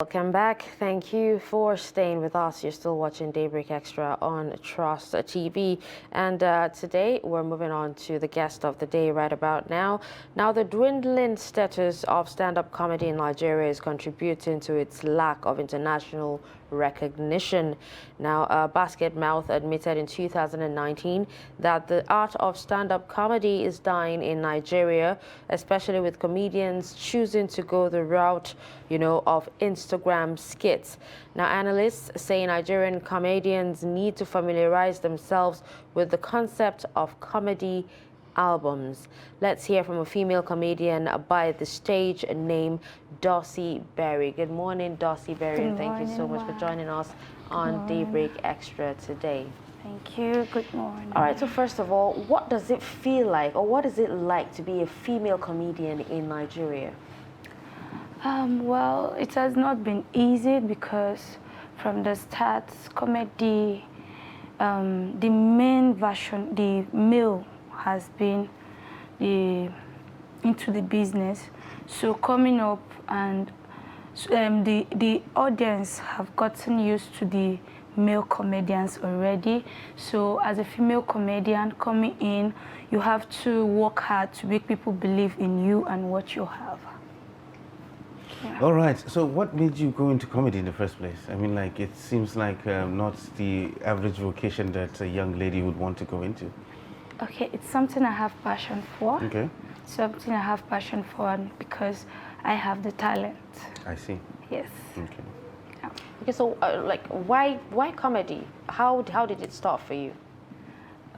Welcome back. Thank you for staying with us. You're still watching Daybreak Extra on Trust TV. And today we're moving on to the guest of the day right about now. Now, the dwindling status of stand-up comedy in Nigeria is contributing to its lack of international recognition. Now, Basket Mouth admitted in 2019 that the art of stand-up comedy is dying in Nigeria, especially with comedians choosing to go the route, of Instagram skits. Now, analysts say Nigerian comedians need to familiarize themselves with the concept of comedy albums. Let's hear from a female comedian by the stage named Dulcie Berry. Good morning, Dulcie Berry, and thank you so much for joining us on Daybreak Extra today. Thank you. Good morning. All right, so first of all, what does it feel like, or what is it like to be a female comedian in Nigeria? Well, it has not been easy because from the start, comedy, the main version, the male has been into the business. So coming up and the audience have gotten used to the male comedians already. So as a female comedian coming in, you have to work hard to make people believe in you and what you have. Yeah. All right. So what made you go into comedy in the first place? I mean, like, it seems like not the average vocation that a young lady would want to go into. Okay, it's something I have passion for. Okay. Something I have passion for because I have the talent. I see. Yes. Okay. Yeah. Okay, so why comedy? How did it start for you?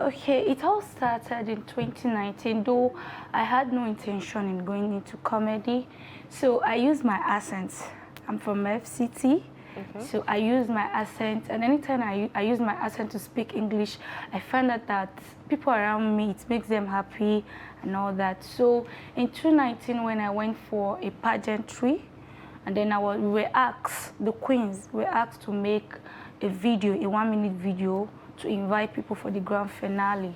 Okay, it all started in 2019, though I had no intention in going into comedy. So I used my accent. I'm from FCT, so I use my accent, and anytime I use my accent to speak English, I find that people around me, it makes them happy and all that. So in 2019, when I went for a pageantry, and then we were asked, the queens were asked to make a video, a 1-minute video, to invite people for the grand finale.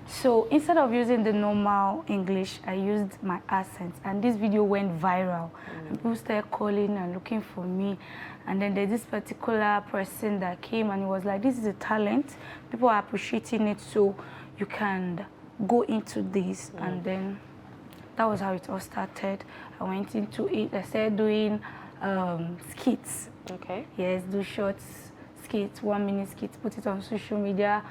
So instead of using the normal English, I used my accent, and this video went viral. And people started calling and looking for me. And then there's this particular person that came and he was like, this is a talent. People are appreciating it, so you can go into this. And then that was how it all started. I went into it. I started doing skits. Okay. Yes, do shorts, skits, 1-minute skits, put it on social media.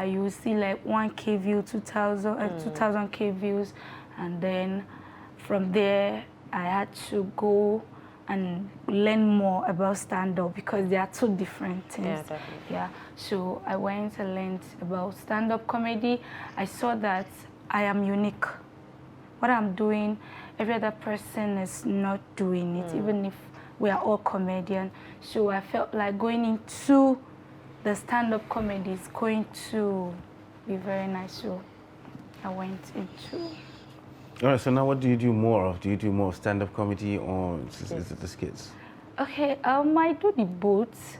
You will see like 1K view, 2,000K views, and then from there I had to go and learn more about stand-up because they are two different things. Yeah, definitely. Yeah. So I went and learned about stand-up comedy. I saw that I am unique. What I'm doing, every other person is not doing it, even if we are all comedians. So I felt like going into the stand-up comedy is going to be very nice. So I went into... All right, so now what do you do more of? Do you do more stand-up comedy or is it the skits? Okay, I do the both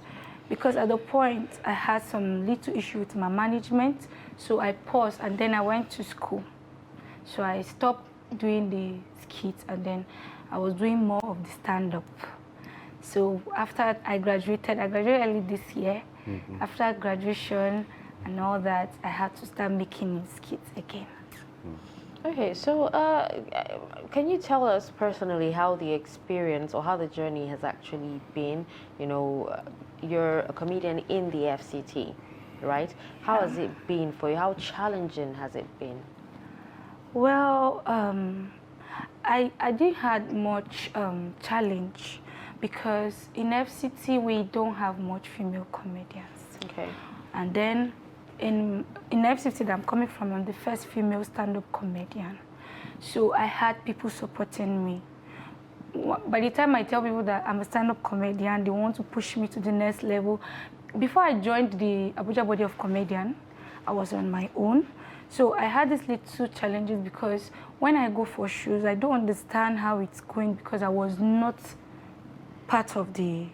because at the point I had some little issue with my management. So I paused and then I went to school. So I stopped doing the skits and then I was doing more of the stand-up. So after I graduated early this year. After graduation and all that, I had to start making skits again. Okay, so can you tell us personally how the experience or how the journey has actually been? You're a comedian in the FCT, right? How has it been for you? How challenging has it been? Well, I didn't have much challenge because in FCT we don't have much female comedians. Okay. And then in FCT that I'm coming from, I'm the first female stand-up comedian. So I had people supporting me. By the time I tell people that I'm a stand-up comedian, they want to push me to the next level. Before I joined the Abuja Body of Comedian, I was on my own. So I had these little challenges because when I go for shows, I don't understand how it's going because I was not part of the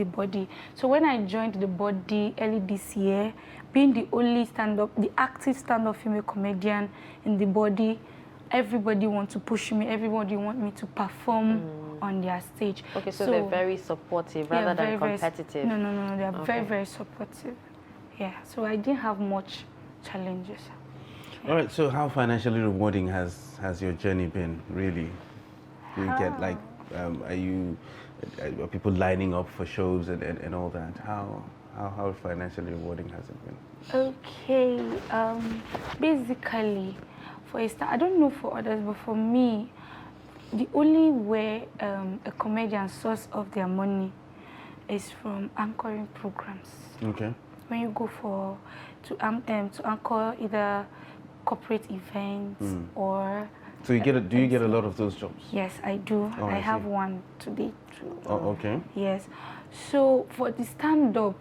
body. So when I joined the body early this year, being the only the active stand-up female comedian in the body, everybody wants to push me, everybody wants me to perform on their stage. Okay, so they're very supportive rather than competitive. No, they are very, very supportive. Yeah, so I didn't have much challenges. All right, so how financially rewarding has your journey been, really? Do you get like, are people lining up for shows and all that? How financially rewarding has it been? Okay, basically, for instance, I don't know for others, but for me, the only way a comedian source of their money is from anchoring programs. Okay. When you go to anchor either corporate events or. So you do you get a lot of those jobs? Yes, I do. Oh, I I have see. one today too. Oh, okay. Yes. So for the stand-up,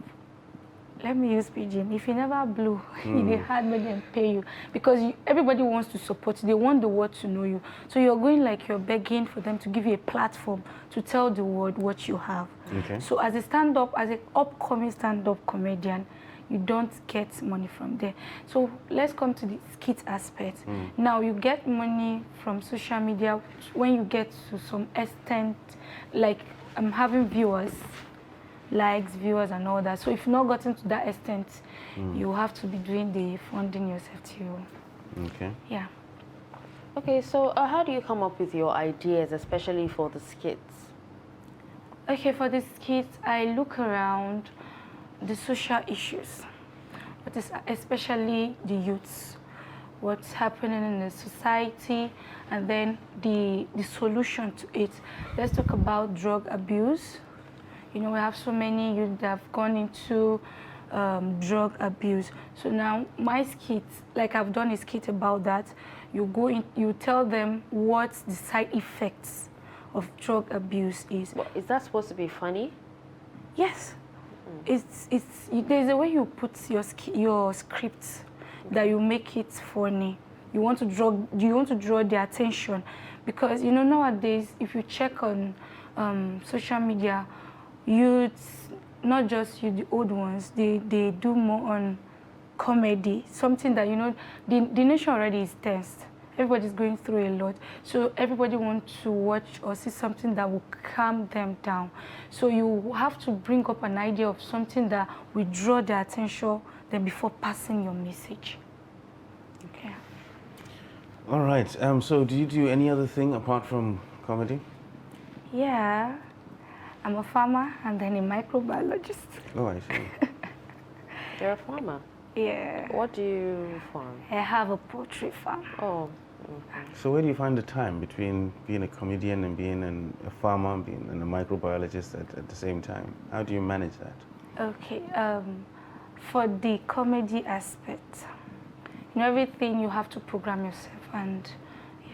let me use pidgin. If you never blew, they hard make them pay you because everybody wants to support you. They want the world to know you. So you're going like you're begging for them to give you a platform to tell the world what you have. Okay. So as an upcoming stand-up comedian, you don't get money from there. So let's come to the skit aspect. Now you get money from social media when you get to some extent, like I'm having viewers, likes, viewers and all that. So if you've not gotten to that extent, you have to be doing the funding yourself too. Okay. Yeah. Okay, so how do you come up with your ideas, especially for the skits? Okay, for the skits, I look around the social issues, but especially the youths, what's happening in the society, and then the solution to it. Let's talk about drug abuse. You know, we have so many youth that have gone into drug abuse. So now my skits, like I've done a skit about that, you tell them what the side effects of drug abuse is. Well, is that supposed to be funny? Yes. There's a way you put your script that you make it funny. You want to draw their attention because you know nowadays if you check on social media, youths, not just you, the old ones, they do more on comedy, something that you know the nation already is tensed. Everybody's going through a lot. So everybody wants to watch or see something that will calm them down. So you have to bring up an idea of something that will draw their attention then before passing your message. Okay. All right. So do you do any other thing apart from comedy? Yeah. I'm a farmer and then a microbiologist. Oh, I see. You're a farmer. Yeah. What do you farm? I have a poultry farm. Oh. So where do you find the time between being a comedian and being a farmer and being a microbiologist at the same time? How do you manage that? Okay, for the comedy aspect, you know, everything you have to program yourself, and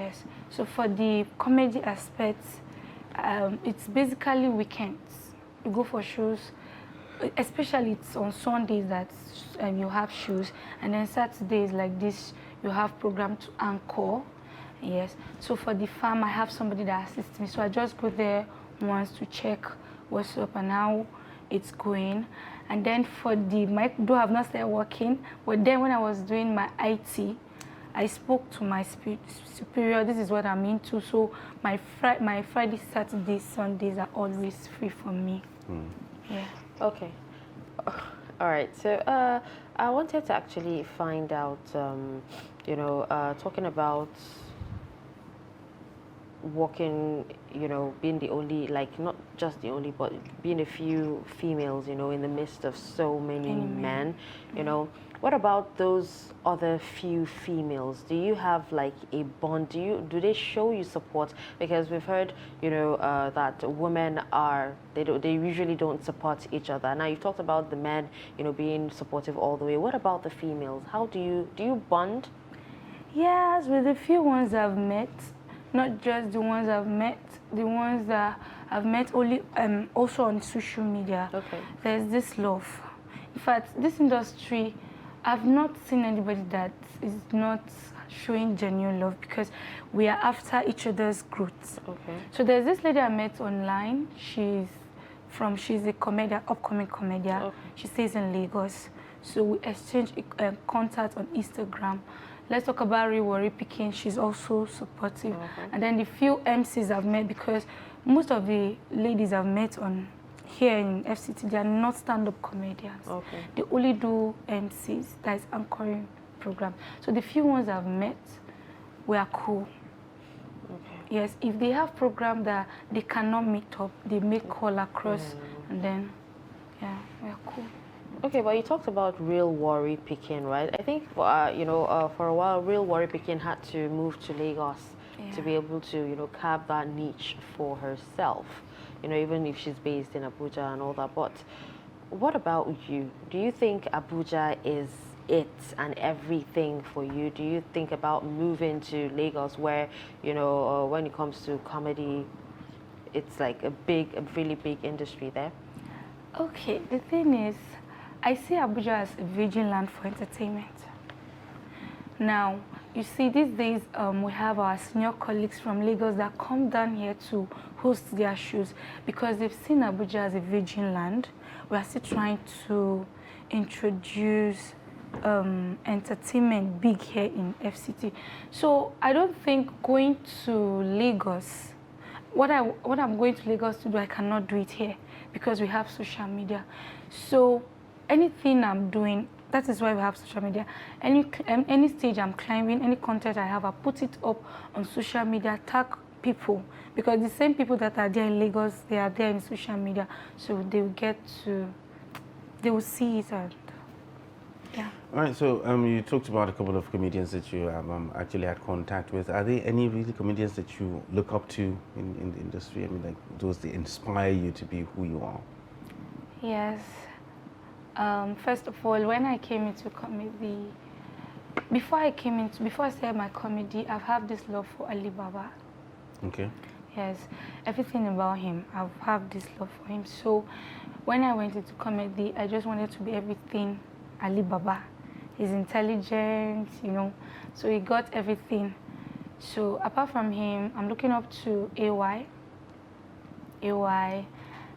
yes. So for the comedy aspect, it's basically weekends. You go for shows, especially it's on Sundays that you have shows, and then Saturdays like this you have program to anchor. Yes. So for the farm, I have somebody that assists me. So I just go there once to check what's up and how it's going. And then for the mic, though I've not started working, but then when I was doing my IT, I spoke to my superior. This is what I'm into. So my Friday, Saturdays, Sundays are always free for me. Yeah. Okay. All right. So I wanted to actually find out, you know, talking about working, you know, being the only, like not just the only, but being a few females, you know, in the midst of so many men, you know. What about those other few females? Do you have like a bond? Do they show you support? Because we've heard, you know, that women they usually don't support each other. Now you've talked about the men, you know, being supportive all the way. What about the females? How do you bond? Yes, with the few ones I've met, not just the ones I've met, the ones that I've met only also on social media. Okay. There's this love. In fact, this industry, I've not seen anybody that is not showing genuine love because we are after each other's growth. Okay. So there's this lady I met online. She's a comedian, upcoming comedian. Okay. She stays in Lagos. So we exchange contact on Instagram. Let's talk about Rewari Pikin. She's also supportive. Okay. And then the few MCs I've met, because most of the ladies I've met on here in FCT, they are not stand-up comedians. Okay. They only do MCs, that is anchoring program. So the few ones I've met were cool. Okay. Yes, if they have program that they cannot meet up, they make call across, and then, yeah, we're cool. Okay, but you talked about Real Worry Pekin, right? I think, for a while, Real Worry Pekin had to move to Lagos to be able to, carve that niche for herself, even if she's based in Abuja and all that. But what about you? Do you think Abuja is it and everything for you? Do you think about moving to Lagos where, when it comes to comedy, it's like a really big industry there? Okay, the thing is, I see Abuja as a virgin land for entertainment. Now, you see, these days we have our senior colleagues from Lagos that come down here to host their shows because they've seen Abuja as a virgin land. We are still trying to introduce entertainment big here in FCT. So I don't think going to Lagos, what I'm going to Lagos to do, I cannot do it here because we have social media. So anything I'm doing, that is why we have social media. Any stage I'm climbing, any content I have, I put it up on social media, tag people, because the same people that are there in Lagos, they are there in social media, so they will see it. And yeah. All right, so you talked about a couple of comedians that you actually had contact with. Are there any really comedians that you look up to in the industry? I mean, like those that inspire you to be who you are? Yes. First of all, when I came into comedy, before I started my comedy, I've had this love for Ali Baba. Okay. Yes, everything about him, I've had this love for him. So when I went into comedy, I just wanted to be everything Ali Baba. He's intelligent, so he got everything. So apart from him, I'm looking up to AY,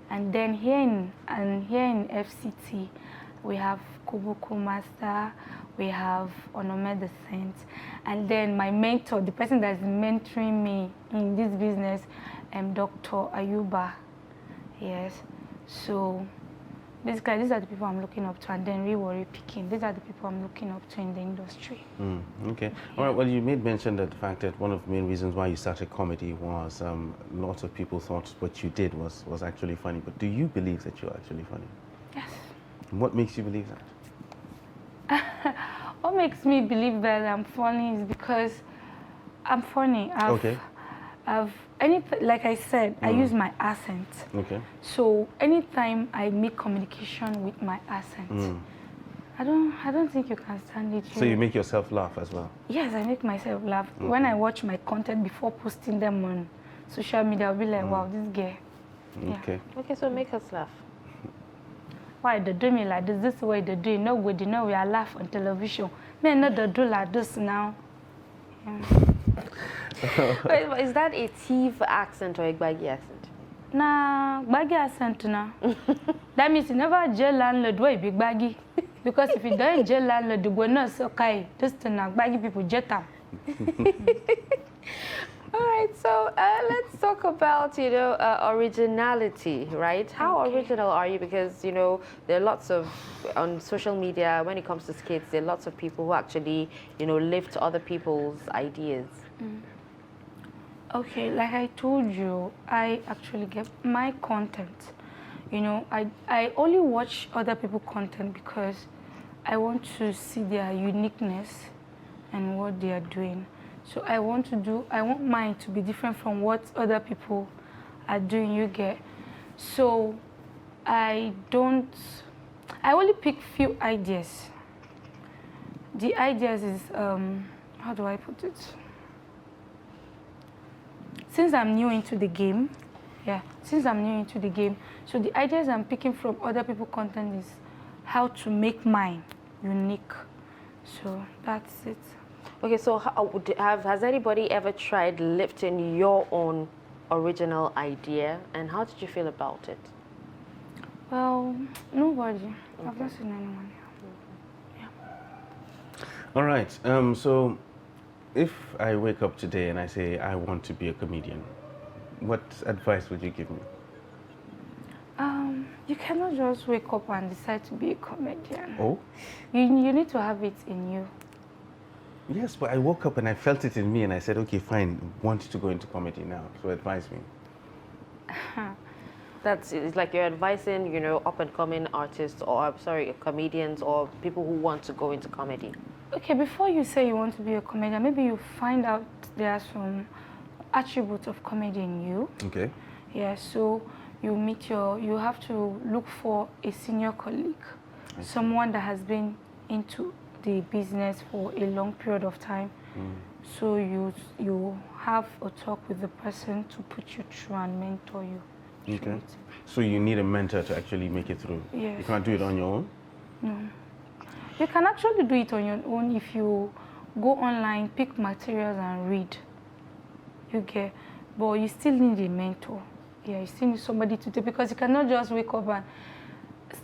and then here in FCT, we have Kubuku Master, we have Onome the Saint, and then my mentor, the person that's mentoring me in this business, Dr. Ayuba. Yes, so basically these are the people I'm looking up to, and then Real Worry Pekin. These are the people I'm looking up to in the industry. Okay. All right. Well, you made mention that the fact that one of the main reasons why you started comedy was lots of people thought what you did was actually funny. But do you believe that you're actually funny? Yes. And what makes you believe that? What makes me believe that I'm funny is because I'm funny. Like I said, I use my accent. Okay. So anytime I make communication with my accent, I don't think you can stand it. So you make yourself laugh as well? Yes, I make myself laugh. When I watch my content before posting them on social media, I'll be like, wow, this girl. Okay. Yeah. Okay, so make us laugh. Why they do me like this? This is the way they do it. No good, we are laugh on television. Men not they do like this now. Yeah. Wait, is that a Tiv accent or a Gbagi accent? Nah, Gbagi accent now. That means you never jail landlord where big Gbagi. Because if you don't jail landlord, you go not okay. Just to now Gbagi people jet them. All right, so let's talk about, originality, right? How original are you? Because, there are lots of, on social media, when it comes to skits, there are lots of people who actually, lift other people's ideas. Okay, like I told you, I actually get my content. I only watch other people's content because I want to see their uniqueness and what they are doing. So I want mine to be different from what other people are doing, you get. So I only pick few ideas. The ideas is, how do I put it? Since I'm new into the game, so the ideas I'm picking from other people's content is how to make mine unique. So that's it. Okay, so has anybody ever tried lifting your own original idea, and how did you feel about it? Well, nobody. Okay. I've not seen anyone. Yeah. All right. So if I wake up today and I say I want to be a comedian, what advice would you give me? You cannot just wake up and decide to be a comedian. Oh? You need to have it in you. Yes, but I woke up and I felt it in me and I said, okay, fine, want to go into comedy now. So advise me. It's like you're advising, you know, up and coming artists or, I'm sorry, comedians or people who want to go into comedy. Okay, before you say you want to be a comedian, maybe you find out there are some attributes of comedy in you. Okay. Yeah, so you have to look for a senior colleague, someone that has been into the business for a long period of time. So you have a talk with the person to put you through and mentor you. Okay. So you need a mentor to actually make it through. Yes. You can't do it on your own? No. You can actually do it on your own if you go online, pick materials and read. You get, but you still need a mentor. Yeah, you still need somebody to take, because you cannot just wake up and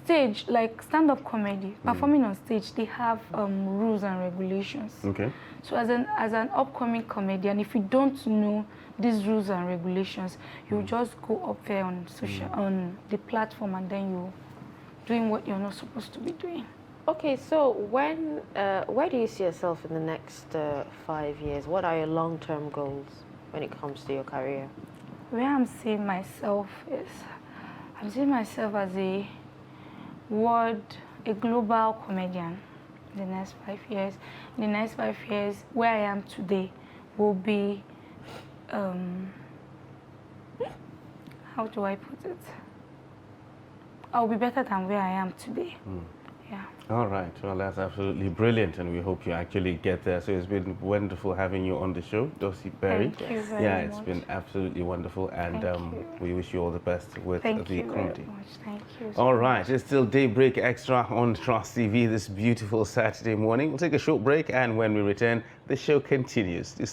stage, like stand-up comedy, performing on stage, they have rules and regulations. Okay. So as an upcoming comedian, if you don't know these rules and regulations, you just go up there on on the platform and then you're doing what you're not supposed to be doing. Okay, so where do you see yourself in the next 5 years? What are your long-term goals when it comes to your career? Where I'm seeing myself is, I'm seeing myself as a global comedian in the next 5 years. In the next 5 years, where I am today will be, how do I put it? I'll be better than where I am today. Yeah. All right. Well, that's absolutely brilliant, and we hope you actually get there. So it's been wonderful having you on the show, Dulcie Berry. Thank you very Yeah, much. it's been absolutely wonderful, and Thank you. we wish you all the best with Thank the you comedy. very much. Thank you. All right, it's still Daybreak Extra on Trust TV this beautiful Saturday morning. We'll take a short break, and when we return, the show continues.